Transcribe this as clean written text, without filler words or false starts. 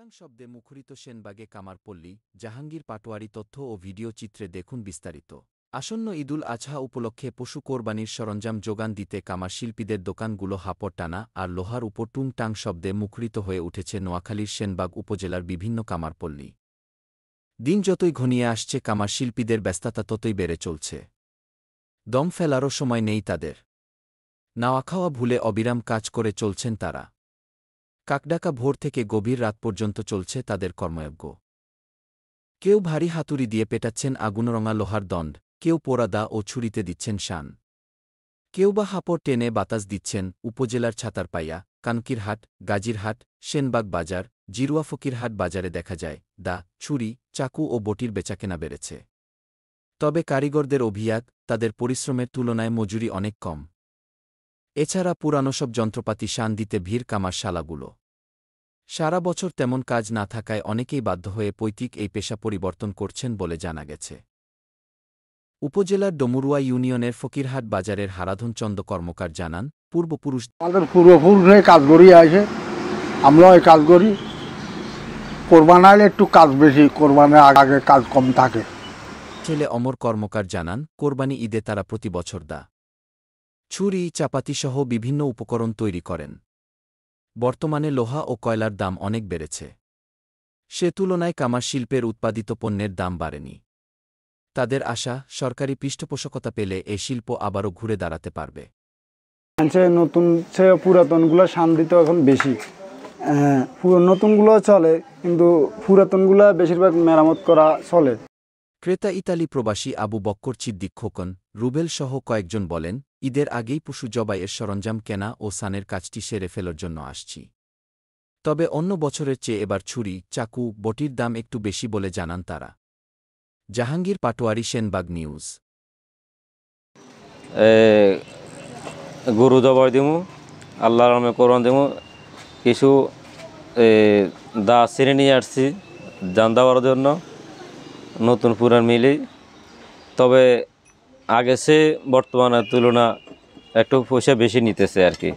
টুংটাং শব্দে মুখরিত সেনবাগে কামারপল্লী, জাহাঙ্গীর পাটোয়ারি। তথ্য ও ভিডিও চিত্রে দেখুন বিস্তারিত। আসন্ন ঈদুল আজহা উপলক্ষে পশু কোরবানির সরঞ্জাম যোগান দিতে কামার শিল্পীদের দোকানগুলো হাপড় টানা আর লোহার উপর টুংটাং শব্দে মুখরিত হয়ে উঠেছে নোয়াখালীর সেনবাগ উপজেলার বিভিন্ন কামারপল্লী। দিন যতই ঘনিয়ে আসছে কামার শিল্পীদের ব্যস্ততা ততই বেড়ে চলছে। দম ফেলারও সময় নেই তাদের। নাওয়া খাওয়া ভুলে অবিরাম কাজ করে চলছেন তারা। কাকডাকা ভোর থেকে গভীর রাত পর্যন্ত চলছে তাদের কর্মযজ্ঞ। কেউ ভারী হাতুড়ি দিয়ে পেটাচ্ছেন আগুনরঙা লোহার দণ্ড, কেউ পোড়া দা ও ছুরিতে দিচ্ছেন শান, কেউ বা হাপড় টেনে বাতাস দিচ্ছেন। উপজেলার ছাতারপাইয়া, কানকিরহাট, গাজীরহাট, সেনবাগ বাজার, জিরুয়া ফকিরহাট বাজারে দেখা যায় দা, ছুরি, চাকু ও বটির বেচাকেনা বেড়েছে। তবে কারিগরদের অভিযোগ, তাদের পরিশ্রমের তুলনায় মজুরি অনেক কম। এছাড়া পুরানো সব যন্ত্রপাতি শান দিতে ভিড় কামার শালাগুলো। সারা বছর তেমন কাজ না থাকায় অনেকেই বাধ্য হয়ে পৈতৃক এই পেশা পরিবর্তন করছেন বলে জানা গেছে। উপজেলার ডমুরুয়া ইউনিয়নের ফকিরহাট বাজারের হারাধন চন্দ কর্মকার জানান, পূর্বপুরুষ আমাদের পূর্বপুরুষে কাজ করি আসে, আমরাও এই কাজ করি। কোরবান আইলে একটু কাজ বেশি, কোরবানের আগে কাজ কম থাকে। ছেলে অমর কর্মকার জানান, কোরবানি ঈদে তারা প্রতি বছর দা, ছুরি, চাপাতিসহ বিভিন্ন উপকরণ তৈরি করেন। বর্তমানে লোহা ও কয়লার দাম অনেক বেড়েছে। সে তুলনায় কামার শিল্পের উৎপাদিত পণ্যের দাম বাড়েনি। তাদের আশা, সরকারি পৃষ্ঠপোষকতা পেলে এই শিল্প আবারও ঘুরে দাঁড়াতে পারবে। নতুন পুরাতনগুলো শান দিতে এখন বেশি, নতুনগুলো চলে কিন্তু পুরাতনগুলো বেশিরভাগ মেরামত করা চলে। ক্রেতা ইতালি প্রবাসী আবু বক্কর সিদ্দিক খোকন, রুবেল সহ কয়েকজন বলেন, ঈদের আগেই পশু জবাইয়ের সরঞ্জাম কেনা ও সানের কাজটি সেরে ফেলার জন্য আসছি। তবে অন্য বছরের চেয়ে এবার ছুরি, চাকু, বটির দাম একটু বেশি বলে জানান তারা। জাহাঙ্গীর পাটোয়ারি, সেনবাগ নিউজ। গরু জবাই দিমু, আল্লাহর নামে কোরবান দিমু। কিছু দা ছিঁড়ে নিয়ে আসছি জান দেওয়ার জন্য, নতুন পুরান মিলি। তবে আগে সে বর্তমানের তুলনা একটু পয়সা বেশি নিতেছে আর কি।